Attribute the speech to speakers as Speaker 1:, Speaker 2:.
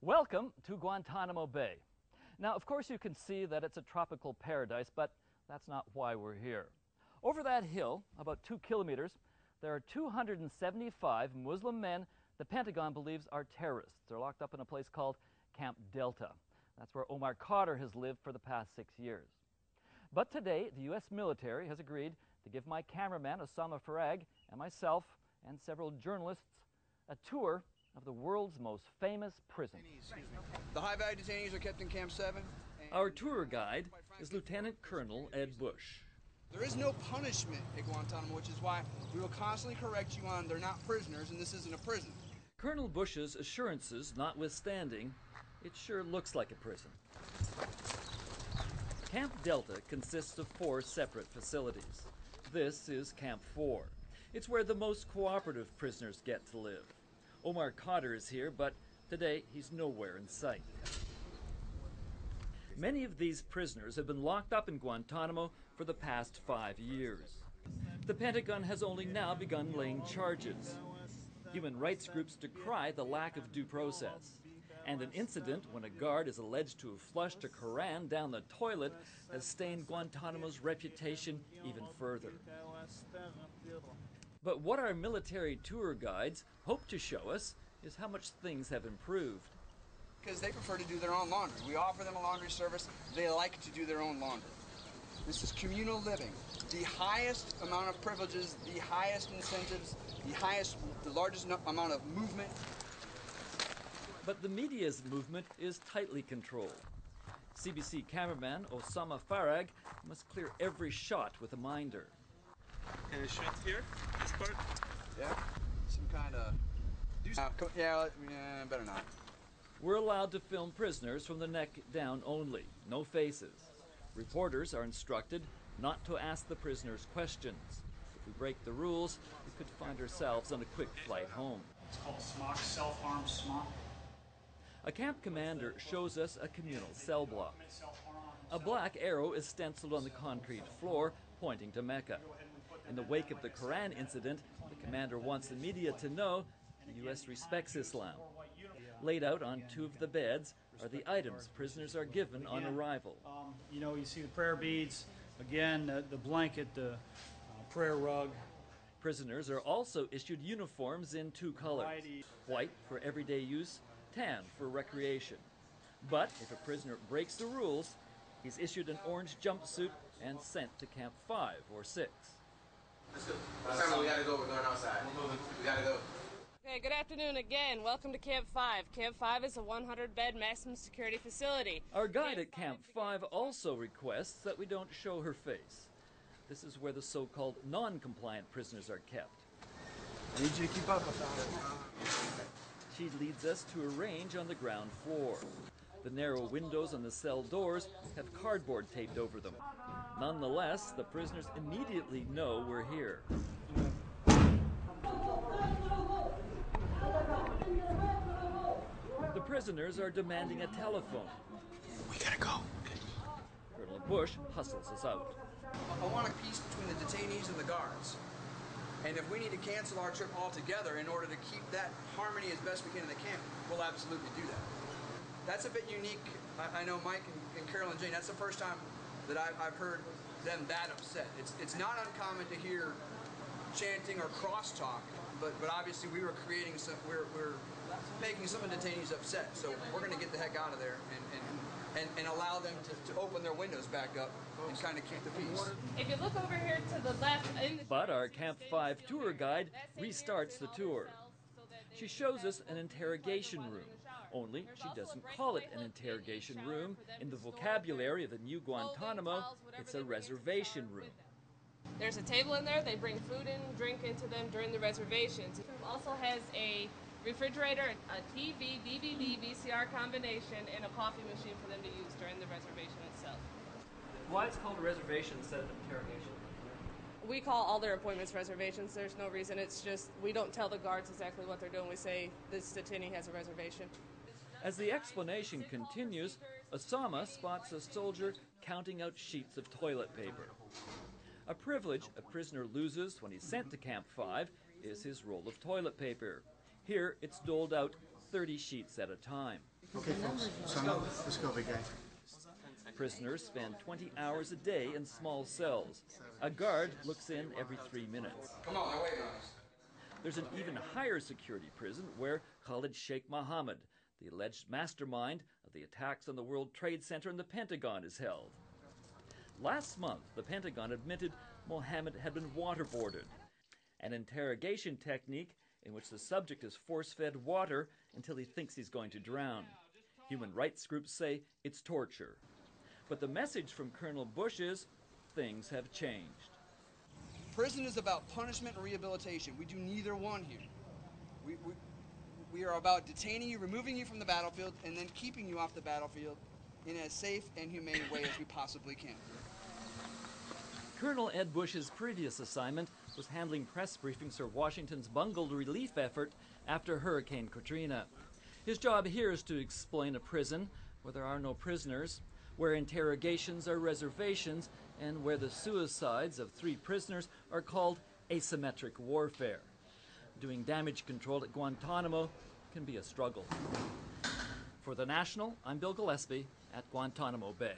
Speaker 1: Welcome to Guantanamo Bay. Now, of course, you can see that it's a tropical paradise, but that's not why we're here. Over that hill, about 2 kilometers, there are 275 Muslim men the Pentagon believes are terrorists. They're locked up in a place called Camp Delta. That's where Omar Khadr has lived for the past 6 years. But today, the U.S. military has agreed to give my cameraman, Osama Farag, and myself, and several journalists, a tour of the world's most famous prison.
Speaker 2: The high-value detainees are kept in Camp 7.
Speaker 1: Our tour guide is Lieutenant Colonel Ed Bush.
Speaker 2: There is no punishment at Guantanamo, which is why we will constantly correct you on they're not prisoners and this isn't a prison.
Speaker 1: Colonel Bush's assurances notwithstanding, it sure looks like a prison. Camp Delta consists of 4 separate facilities. This is Camp 4. It's where the most cooperative prisoners get to live. Omar Khadr is here, but today he's nowhere in sight. Many of these prisoners have been locked up in Guantanamo for the past 5 years. The Pentagon has only now begun laying charges. Human rights groups decry the lack of due process. And an incident when a guard is alleged to have flushed a Koran down the toilet has stained Guantanamo's reputation even further. But what our military tour guides hope to show us is how much things have improved.
Speaker 2: Because they prefer to do their own laundry. We offer them a laundry service. They like to do their own laundry. This is communal living. The highest amount of privileges, the highest incentives, the largest amount of movement.
Speaker 1: But the media's movement is tightly controlled. CBC cameraman Osama Farag must clear every shot with a minder.
Speaker 3: Can I shot here? This part?
Speaker 2: Yeah. Some kind of... yeah, better not.
Speaker 1: We're allowed to film prisoners from the neck down only, no faces. Reporters are instructed not to ask the prisoners questions. If we break the rules, we could find ourselves on a quick flight home.
Speaker 4: It's called smock, self-harm smock.
Speaker 1: A camp commander shows us a communal cell block. A black arrow is stenciled on the concrete floor, pointing to Mecca. In the wake of the Quran incident, the commander wants the media to know the U.S. respects Islam. Laid out on 2 of the beds are the items prisoners are given on arrival.
Speaker 4: You see the prayer beads, again, the blanket, the prayer rug.
Speaker 1: Prisoners are also issued uniforms in 2 colors, white for everyday use, tan for recreation. But if a prisoner breaks the rules, he's issued an orange jumpsuit and sent to Camp 5 or 6.
Speaker 5: Let's go. We gotta go. We're going outside. We're moving. We gotta go.
Speaker 6: Okay, good afternoon again. Welcome to Camp 5. Camp 5 is a 100-bed maximum security facility.
Speaker 1: Our guide at Camp 5 also requests that we don't show her face. This is where the so-called non-compliant prisoners are kept.
Speaker 2: I need you to keep up.
Speaker 1: She leads us to a range on the ground floor. The narrow windows on the cell doors have cardboard taped over them. Nonetheless, the prisoners immediately know we're here. The prisoners are demanding a telephone.
Speaker 2: We gotta go.
Speaker 1: Colonel Bush hustles us out.
Speaker 2: I want a peace between the detainees and the guards. And if we need to cancel our trip altogether in order to keep that harmony as best we can in the camp, we'll absolutely do that. That's a bit unique. I know Mike and Carol and Jane, that's the first time that I've heard them that upset. It's not uncommon to hear chanting or crosstalk, but obviously we were creating some, we're making some of the detainees upset. So we're going to get the heck out of there and allow them to open their windows back up and kind of keep the peace.
Speaker 6: If you look over here to the left...
Speaker 1: But our Camp 5 tour guide restarts the tour. She shows us an interrogation room, only she doesn't call it an interrogation room. In the vocabulary of the new Guantanamo, it's a reservation room.
Speaker 6: There's a table in there. They bring food and drink into them during the reservations. It also has a refrigerator, a TV, DVD, VCR combination, and a coffee machine for them to use during the reservation itself.
Speaker 1: Why it's called a reservation instead of an interrogation?
Speaker 6: We call all their appointments reservations. There's no reason. It's just we don't tell the guards exactly what they're doing. We say this detainee has a reservation.
Speaker 1: As the explanation continues, Osama spots a soldier counting out sheets of toilet paper. A privilege a prisoner loses when he's sent to Camp 5 is his roll of toilet paper. Here, it's doled out 30 sheets at a time.
Speaker 7: Okay, folks. Let's go, big guy.
Speaker 1: Prisoners spend 20 hours a day in small cells. A guard looks in every 3 minutes.
Speaker 2: Come on, they're waiting on us.
Speaker 1: There's an even higher security prison where Khalid Sheikh Mohammed, the alleged mastermind of the attacks on the World Trade Center and the Pentagon, is held. Last month, the Pentagon admitted Mohammed had been waterboarded, an interrogation technique in which the subject is force-fed water until he thinks he's going to drown. Human rights groups say it's torture. But the message from Colonel Bush is things have changed.
Speaker 2: Prison is about punishment and rehabilitation. We do neither one here. We are about detaining you, removing you from the battlefield, and then keeping you off the battlefield in as safe and humane way as we possibly can.
Speaker 1: Colonel Ed Bush's previous assignment was handling press briefings for Washington's bungled relief effort after Hurricane Katrina. His job here is to explain a prison where there are no prisoners, where interrogations are reservations, and where the suicides of 3 prisoners are called asymmetric warfare. Doing damage control at Guantanamo can be a struggle. For The National, I'm Bill Gillespie at Guantanamo Bay.